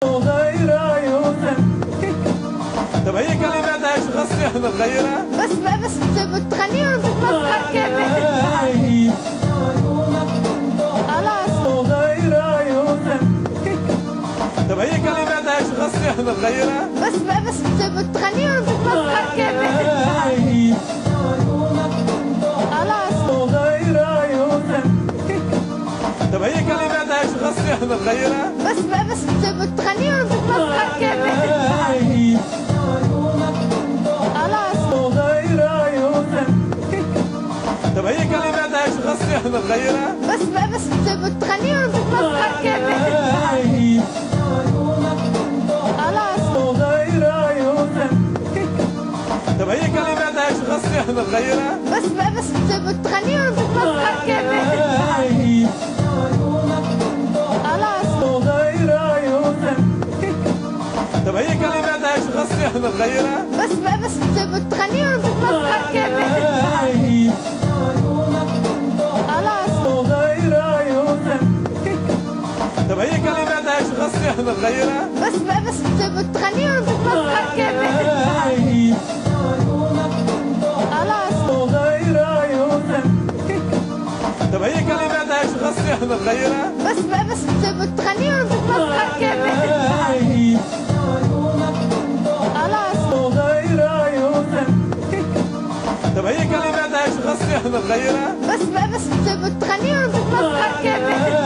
غير عيونك. طب هي كلماتها ايش خاصة نغيرها؟ بس بتغني وبتمسخر كمان. خلاص غير عيونك. طب هي كلماتها ايش خاصة نغيرها؟ بس بتغني وبتمسخر كمان. خلاص غير عيونك. طب هي كلماتها ايش خاصة نغيرها؟ بس بتغني وبتمسخر كمان. خلاص غير عيونك. طب هي كلماتها ايش خاصة نغيرها؟ بس بتغني وبتمسخر كمان. خلاص غير عيونك. طب هي كلماتها ايش خاصة نغيرها؟ بس بتغني وبتمسخر كمان. خلاص غير عيونك. طب هي كلماتها ايش خاصة نغيرها؟ بس بتغني وبتمسخر كمان. خلاص غير عيونك. طب هي كلماتها ايش خاصة نغيرها؟ بس بتغني وبتمسخر كمان. خلاص غير عيونك. طب هي كلماتها ايش خاصة نغيرها؟ بس بتغني وبتمسخر كمان. خلاص غير عيونك. طب هي كلماتها ايش خاصة نغيرها؟ بس بتغني وبتمسخر كمان.